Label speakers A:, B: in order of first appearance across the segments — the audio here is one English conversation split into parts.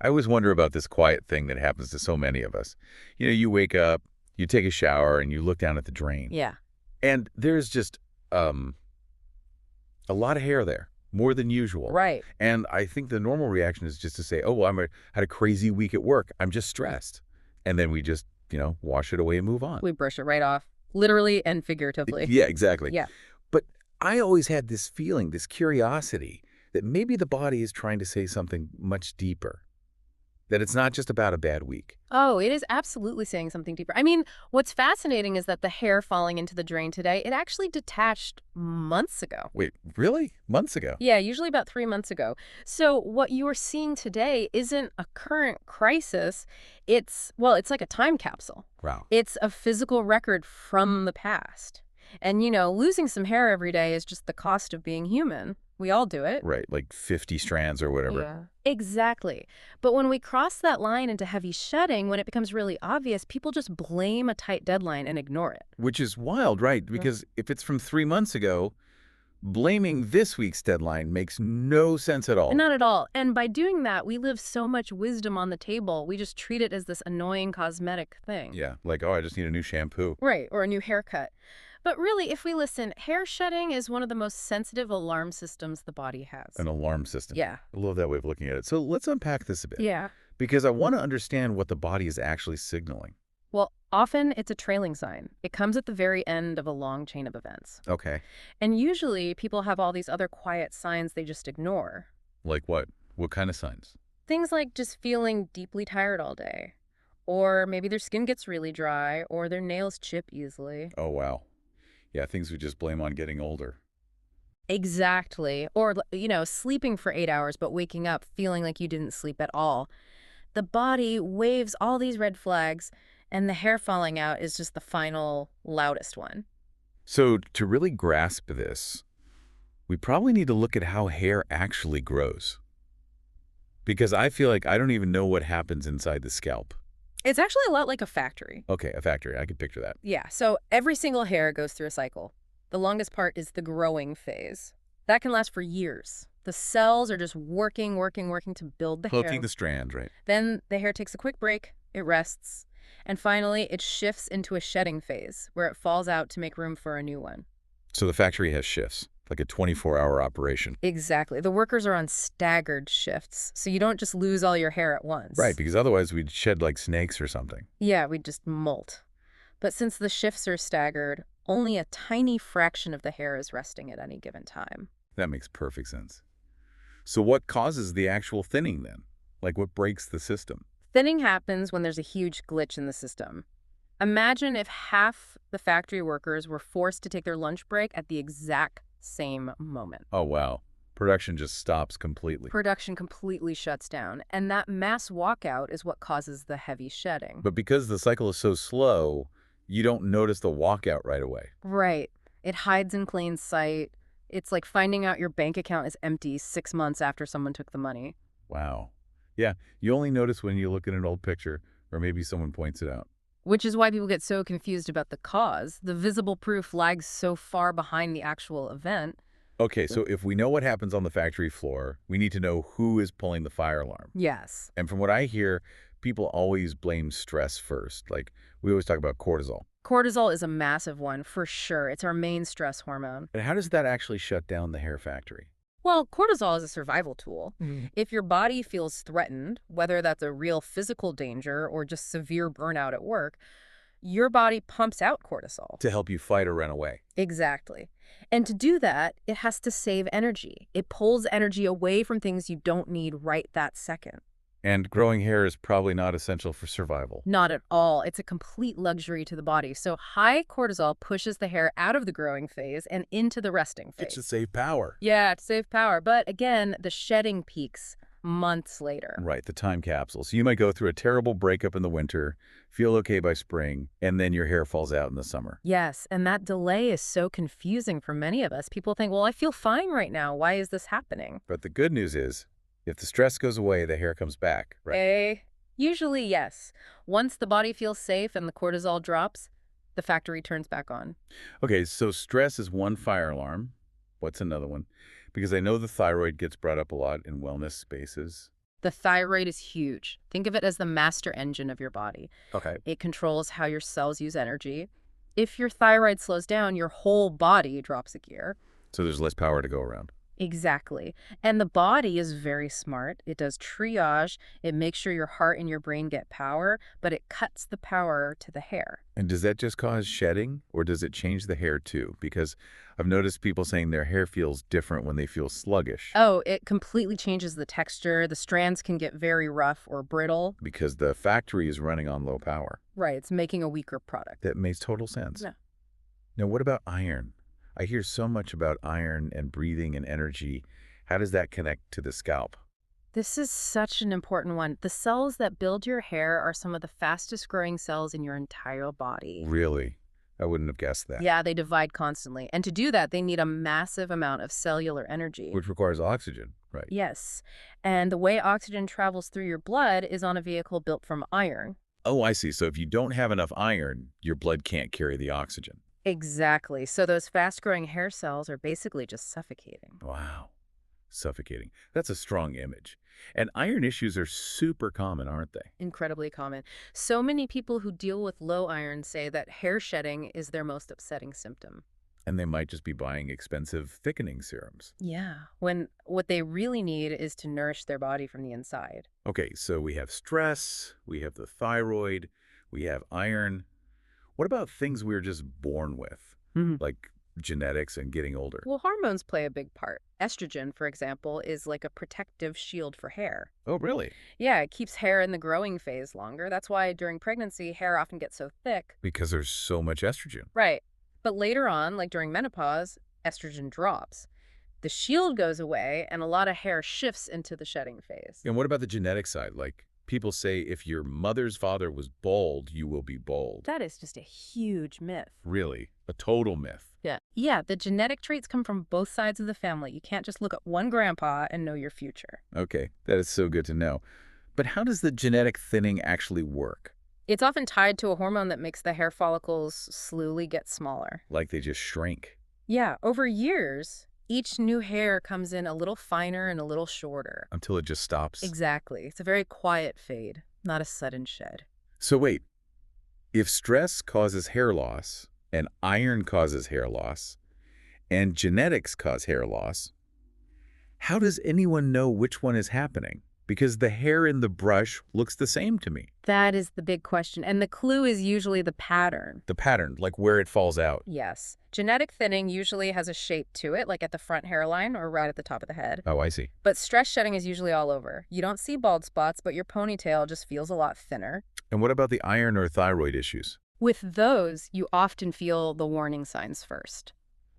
A: I always wonder about this quiet thing that happens to so many of us. You wake up, you take a shower, and you look down at the drain.
B: Yeah.
A: And there's just um, a lot of hair there, more than usual.
B: Right.
A: And I think the normal reaction is just to say, oh, well, had a crazy week at work. I'm just stressed. And then we just, wash it away and move on.
B: We brush it right off, literally and figuratively.
A: Yeah, exactly.
B: Yeah.
A: But I always had this feeling, this curiosity, that maybe the body is trying to say something much deeper. That it's not just about a bad week.
B: Oh, it is absolutely saying something deeper. I mean, what's fascinating is that the hair falling into the drain today, it actually detached months ago.
A: Wait, really? Months ago?
B: Yeah, usually about 3 months ago. So what you are seeing today isn't a current crisis. It's like a time capsule.
A: Wow.
B: It's a physical record from the past. And, losing some hair every day is just the cost of being human. We all do it.
A: Right, like 50 strands or whatever.
B: Yeah. Exactly. But when we cross that line into heavy shedding, when it becomes really obvious, people just blame a tight deadline and ignore it.
A: Which is wild, right? Because if it's from 3 months ago, blaming this week's deadline makes no sense at all.
B: Not at all. And by doing that, we leave so much wisdom on the table. We just treat it as this annoying cosmetic thing.
A: Yeah, like, oh, I just need a new shampoo.
B: Right, or a new haircut. But really, if we listen, hair shedding is one of the most sensitive alarm systems the body has.
A: An alarm system.
B: Yeah.
A: I love that way of looking at it. So let's unpack this a bit.
B: Yeah.
A: Because I want to understand what the body is actually signaling.
B: Well, often it's a trailing sign. It comes at the very end of a long chain of events.
A: Okay.
B: And usually people have all these other quiet signs they just ignore.
A: Like what? What kind of signs?
B: Things like just feeling deeply tired all day. Or maybe their skin gets really dry, or their nails chip easily.
A: Oh, wow. Yeah, things we just blame on getting older.
B: Exactly. Or, sleeping for 8 hours but waking up feeling like you didn't sleep at all. The body waves all these red flags, and the hair falling out is just the final, loudest one.
A: So to really grasp this, we probably need to look at how hair actually grows. Because I feel like I don't even know what happens inside the scalp.
B: It's actually a lot like a factory.
A: Okay, a factory. I can picture that.
B: Yeah, so every single hair goes through a cycle. The longest part is the growing phase. That can last for years. The cells are just working to build the hair.
A: Cloaking the strand, right?
B: Then the hair takes a quick break, it rests, and finally it shifts into a shedding phase, where it falls out to make room for a new one.
A: So the factory has shifts, like a 24-hour operation.
B: Exactly. The workers are on staggered shifts, so you don't just lose all your hair at once.
A: Right, because otherwise we'd shed like snakes or something.
B: Yeah, we'd just molt. But since the shifts are staggered, only a tiny fraction of the hair is resting at any given time.
A: That makes perfect sense. So what causes the actual thinning then? Like what breaks the system?
B: Thinning happens when there's a huge glitch in the system. Imagine if half the factory workers were forced to take their lunch break at the exact same moment.
A: Oh, wow. Production just stops completely.
B: Production completely shuts down, and that mass walkout is what causes the heavy shedding.
A: But because the cycle is so slow, you don't notice the walkout right away.
B: Right. It hides in plain sight. It's like finding out your bank account is empty 6 months after someone took the money.
A: Wow. Yeah, you only notice when you look at an old picture, or maybe someone points it out.
B: Which is why people get so confused about the cause. The visible proof lags so far behind the actual event.
A: Okay, so if we know what happens on the factory floor, we need to know who is pulling the fire alarm.
B: Yes.
A: And from what I hear, people always blame stress first. Like, we always talk about cortisol.
B: Cortisol is a massive one, for sure. It's our main stress hormone.
A: And how does that actually shut down the hair factory?
B: Well, cortisol is a survival tool. If your body feels threatened, whether that's a real physical danger or just severe burnout at work, your body pumps out cortisol.
A: To help you fight or run away.
B: Exactly. And to do that, it has to save energy. It pulls energy away from things you don't need right that second.
A: And growing hair is probably not essential for survival.
B: Not at all. It's a complete luxury to the body. So high cortisol pushes the hair out of the growing phase and into the resting phase.
A: It's to save power.
B: Yeah, to save power. But again, the shedding peaks months later.
A: Right, the time capsule. So you might go through a terrible breakup in the winter, feel okay by spring, and then your hair falls out in the summer.
B: Yes, and that delay is so confusing for many of us. People think, well, I feel fine right now. Why is this happening?
A: But the good news is, if the stress goes away, the hair comes back, right?
B: Usually, yes. Once the body feels safe and the cortisol drops, the factory turns back on.
A: Okay, so stress is one fire alarm. What's another one? Because I know the thyroid gets brought up a lot in wellness spaces.
B: The thyroid is huge. Think of it as the master engine of your body.
A: Okay.
B: It controls how your cells use energy. If your thyroid slows down, your whole body drops a gear.
A: So there's less power to go around.
B: Exactly. And the body is very smart. It does triage. It makes sure your heart and your brain get power, but it cuts the power to the hair.
A: And does that just cause shedding, or does it change the hair too? Because I've noticed people saying their hair feels different when they feel sluggish.
B: Oh, it completely changes the texture. The strands can get very rough or brittle.
A: Because the factory is running on low power.
B: Right, it's making a weaker product.
A: That makes total sense.
B: Yeah.
A: Now, what about iron? I hear so much about iron and breathing and energy. How does that connect to the scalp?
B: This is such an important one. The cells that build your hair are some of the fastest growing cells in your entire body.
A: Really? I wouldn't have guessed that.
B: Yeah, they divide constantly. And to do that, they need a massive amount of cellular energy.
A: Which requires oxygen, right?
B: Yes. And the way oxygen travels through your blood is on a vehicle built from iron.
A: Oh, I see. So if you don't have enough iron, your blood can't carry the oxygen.
B: Exactly. So those fast-growing hair cells are basically just suffocating.
A: Wow. Suffocating. That's a strong image. And iron issues are super common, aren't they?
B: Incredibly common. So many people who deal with low iron say that hair shedding is their most upsetting symptom.
A: And they might just be buying expensive thickening serums.
B: Yeah. When what they really need is to nourish their body from the inside.
A: Okay, so we have stress, we have the thyroid, we have iron. What about things we're just born with, like genetics and getting older?
B: Well, hormones play a big part. Estrogen, for example, is like a protective shield for hair.
A: Oh, really?
B: Yeah, it keeps hair in the growing phase longer. That's why during pregnancy, hair often gets so thick.
A: Because there's so much estrogen.
B: Right. But later on, like during menopause, estrogen drops. The shield goes away, and a lot of hair shifts into the shedding phase.
A: And what about the genetic side? Like, people say if your mother's father was bald, you will be bald.
B: That is just a huge myth.
A: Really? A total myth.
B: Yeah. Yeah, the genetic traits come from both sides of the family. You can't just look at one grandpa and know your future.
A: Okay, that is so good to know. But how does the genetic thinning actually work?
B: It's often tied to a hormone that makes the hair follicles slowly get smaller.
A: Like they just shrink?
B: Yeah, over years, each new hair comes in a little finer and a little shorter.
A: Until it just stops?
B: Exactly. It's a very quiet fade, not a sudden shed.
A: So wait, if stress causes hair loss, and iron causes hair loss, and genetics cause hair loss, how does anyone know which one is happening? Because the hair in the brush looks the same to me.
B: That is the big question. And the clue is usually the pattern.
A: The pattern, like where it falls out.
B: Yes. Genetic thinning usually has a shape to it, like at the front hairline or right at the top of the head.
A: Oh, I see.
B: But stress shedding is usually all over. You don't see bald spots, but your ponytail just feels a lot thinner.
A: And what about the iron or thyroid issues?
B: With those, you often feel the warning signs first.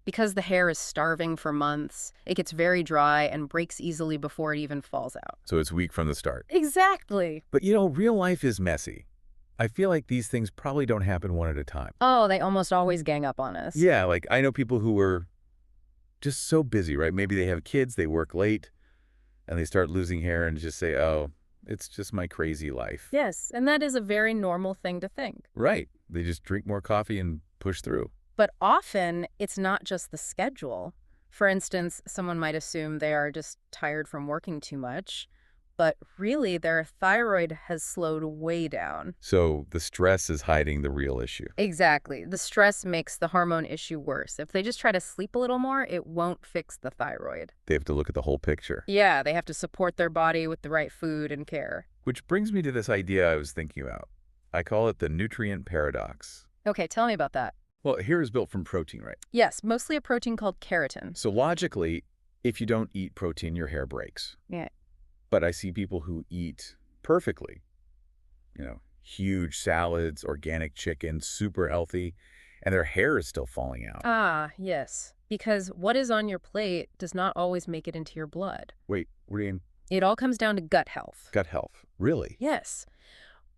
B: Because the hair is starving for months, it gets very dry and breaks easily before it even falls out.
A: So it's weak from the start.
B: Exactly.
A: But you know, real life is messy. I feel like these things probably don't happen one at a time.
B: Oh, they almost always gang up on us.
A: Yeah, like I know people who are just so busy, right? Maybe they have kids, they work late, and they start losing hair and just say, oh, it's just my crazy life.
B: Yes, and that is a very normal thing to think.
A: Right. They just drink more coffee and push through.
B: But often, it's not just the schedule. For instance, someone might assume they are just tired from working too much, but really their thyroid has slowed way down.
A: So the stress is hiding the real issue.
B: Exactly. The stress makes the hormone issue worse. If they just try to sleep a little more, it won't fix the thyroid.
A: They have to look at the whole picture.
B: Yeah, they have to support their body with the right food and care.
A: Which brings me to this idea I was thinking about. I call it the nutrient paradox.
B: Okay, tell me about that.
A: Well, hair is built from protein, right?
B: Yes, mostly a protein called keratin.
A: So logically, if you don't eat protein, your hair breaks.
B: Yeah.
A: But I see people who eat perfectly, huge salads, organic chicken, super healthy, and their hair is still falling out.
B: Ah, yes. Because what is on your plate does not always make it into your blood.
A: Wait, what do you mean?
B: It all comes down to gut health.
A: Gut health. Really?
B: Yes.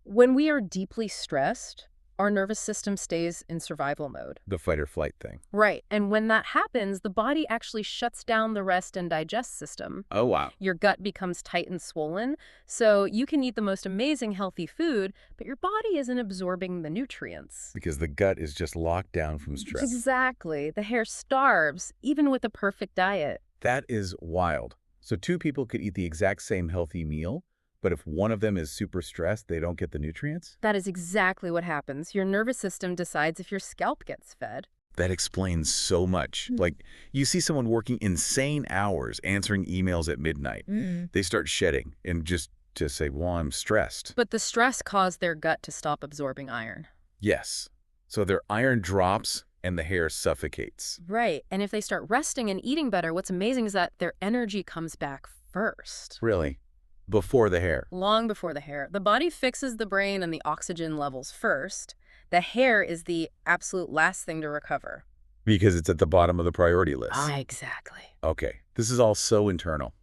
B: When we are deeply stressed, our nervous system stays in survival mode.
A: The fight or flight thing.
B: Right. And when that happens, the body actually shuts down the rest and digest system.
A: Oh, wow.
B: Your gut becomes tight and swollen. So you can eat the most amazing healthy food, but your body isn't absorbing the nutrients.
A: Because the gut is just locked down from stress.
B: Exactly. The hair starves, even with a perfect diet.
A: That is wild. So two people could eat the exact same healthy meal, But if one of them is super stressed, they don't get the nutrients?
B: That is exactly what happens. Your nervous system decides if your scalp gets fed.
A: That explains so much. Like, you see someone working insane hours answering emails at midnight. They start shedding and just say, well, I'm stressed.
B: But the stress caused their gut to stop absorbing iron.
A: Yes. So their iron drops and the hair suffocates.
B: Right. And if they start resting and eating better, what's amazing is that their energy comes back first.
A: Really? Before the hair.
B: Long before the hair. The body fixes the brain and the oxygen levels first. The hair is the absolute last thing to recover.
A: Because it's at the bottom of the priority list.
B: Exactly.
A: Okay, this is all so internal.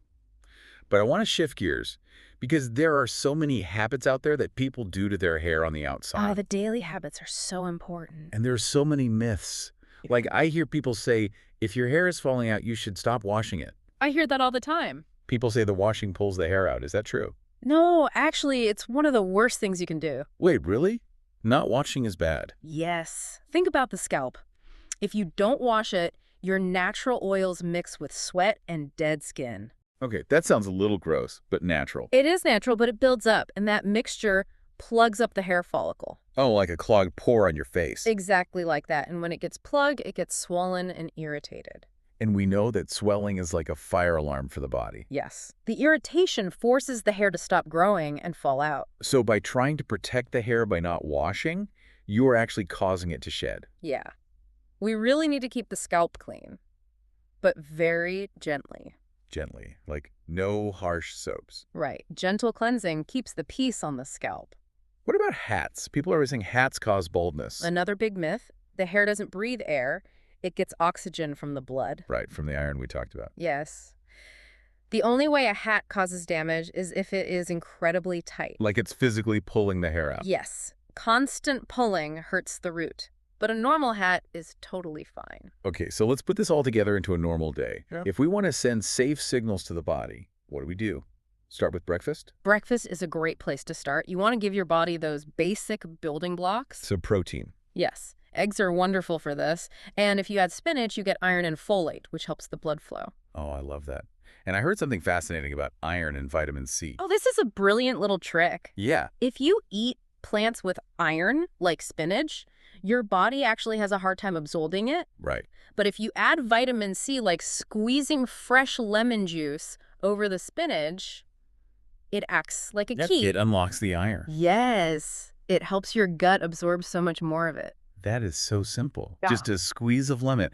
A: But I want to shift gears because there are so many habits out there that people do to their hair on the outside.
B: The daily habits are so important.
A: And there's so many myths. Like, I hear people say, if your hair is falling out, you should stop washing it.
B: I hear that all the time.
A: People say the washing pulls the hair out. Is that true?
B: No, actually, it's one of the worst things you can do.
A: Wait, really? Not washing is bad.
B: Yes. Think about the scalp. If you don't wash it, your natural oils mix with sweat and dead skin.
A: Okay, that sounds a little gross, but natural.
B: It is natural, but it builds up, and that mixture plugs up the hair follicle.
A: Oh, like a clogged pore on your face.
B: Exactly like that. And when it gets plugged, it gets swollen and irritated.
A: And we know that swelling is like a fire alarm for the body.
B: Yes. The irritation forces the hair to stop growing and fall out.
A: So by trying to protect the hair by not washing, you are actually causing it to shed.
B: Yeah. We really need to keep the scalp clean, but very gently.
A: Gently, like no harsh soaps.
B: Right. Gentle cleansing keeps the peace on the scalp.
A: What about hats? People are always saying hats cause baldness.
B: Another big myth, the hair doesn't breathe air. It gets oxygen from the blood.
A: Right, from the iron we talked about.
B: Yes. The only way a hat causes damage is if it is incredibly tight.
A: Like it's physically pulling the hair out.
B: Yes. Constant pulling hurts the root, but a normal hat is totally fine.
A: Okay, so let's put this all together into a normal day.
B: Yep.
A: If we want to send safe signals to the body, what do? Start with breakfast?
B: Breakfast is a great place to start. You want to give your body those basic building blocks.
A: So protein.
B: Yes. Eggs are wonderful for this. And if you add spinach, you get iron and folate, which helps the blood flow.
A: Oh, I love that. And I heard something fascinating about iron and vitamin C.
B: Oh, this is a brilliant little trick.
A: Yeah.
B: If you eat plants with iron, like spinach, your body actually has a hard time absorbing it.
A: Right.
B: But if you add vitamin C, like squeezing fresh lemon juice over the spinach, it acts like a key.
A: It unlocks the iron.
B: Yes. It helps your gut absorb so much more of it.
A: That is so simple.
B: Yeah.
A: Just a squeeze of lemon.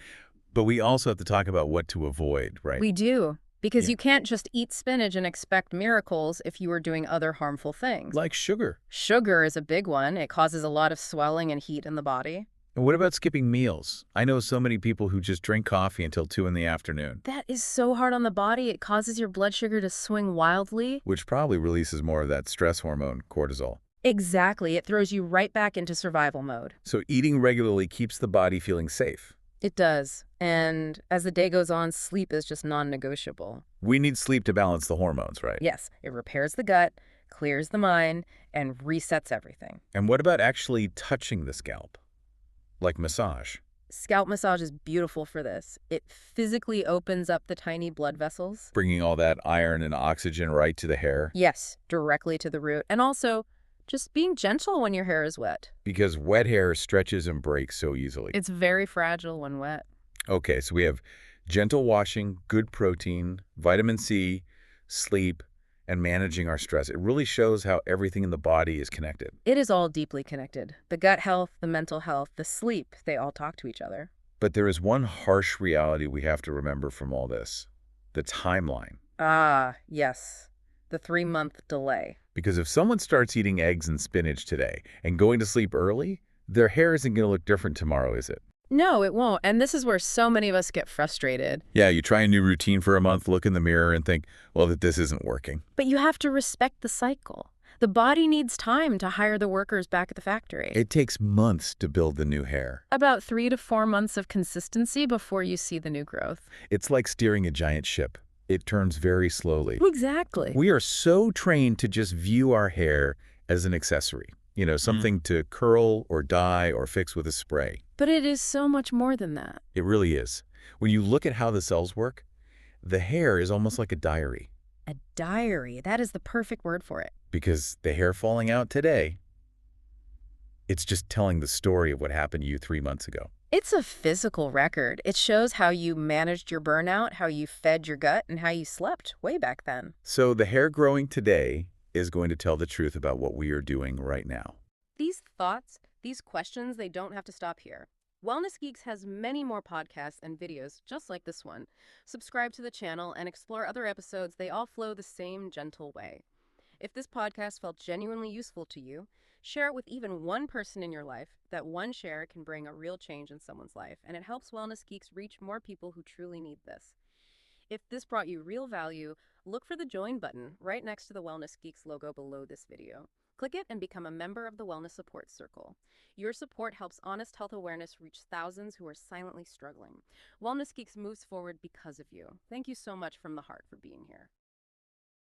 A: But we also have to talk about what to avoid, right?
B: We do. Because
A: Yeah.
B: you can't just eat spinach and expect miracles if you are doing other harmful things.
A: Like sugar.
B: Sugar is a big one. It causes a lot of swelling and heat in the body.
A: And what about skipping meals? I know so many people who just drink coffee until 2 in the afternoon,
B: That is so hard on the body. It causes your blood sugar to swing wildly.
A: which probably releases more of that stress hormone, cortisol.
B: Exactly. It throws you right back into survival mode.
A: So eating regularly keeps the body feeling safe.
B: It does. And as the day goes on, sleep is just non-negotiable.
A: We need sleep to balance the hormones, right?
B: Yes, it repairs the gut, clears the mind, and resets everything.
A: And what about actually touching the scalp? Like massage?
B: Scalp massage is beautiful for this. It physically opens up the tiny blood vessels.
A: Bringing all that iron and oxygen right to the hair?
B: Yes, directly to the root. And also, just being gentle when your hair is wet.
A: Because wet hair stretches and breaks so easily.
B: It's very fragile when wet.
A: Okay, so we have gentle washing, good protein, vitamin C, sleep, and managing our stress. It really shows how everything in the body is connected.
B: It is all deeply connected. The gut health, the mental health, the sleep, they all talk to each other.
A: But there is one harsh reality we have to remember from all this: the timeline.
B: Ah, yes. The 3-month delay.
A: Because if someone starts eating eggs and spinach today and going to sleep early, their hair isn't going to look different tomorrow, is it?
B: No, it won't. And this is where so many of us get frustrated.
A: Yeah, you try a new routine for a month, look in the mirror and think, well, that this isn't working.
B: But you have to respect the cycle. The body needs time to hire the workers back at the factory.
A: It takes months to build the new hair.
B: About 3 to 4 months of consistency before you see the new growth.
A: It's like steering a giant ship. It turns very slowly.
B: Exactly.
A: We are so trained to just view our hair as an accessory. You know, something to curl or dye or fix with a spray.
B: But it is so much more than that.
A: It really is. When you look at how the cells work, the hair is almost like a diary.
B: A diary. That is the perfect word for it.
A: Because the hair falling out today, it's just telling the story of what happened to you 3 months ago.
B: It's a physical record. It shows how you managed your burnout, how you fed your gut, and how you slept way back then.
A: So the hair growing today is going to tell the truth about what we are doing right now.
B: These thoughts, these questions, they don't have to stop here. Wellness Geeks has many more podcasts and videos just like this one. Subscribe to the channel and explore other episodes. They all flow the same gentle way. If this podcast felt genuinely useful to you, share it with even one person in your life. That one share can bring a real change in someone's life, and it helps Wellness Geeks reach more people who truly need this. If this brought you real value, look for the join button right next to the Wellness Geeks logo below this video. Click it and become a member of the Wellness Support Circle. Your support helps honest health awareness reach thousands who are silently struggling. Wellness Geeks moves forward because of you. Thank you so much from the heart for being here.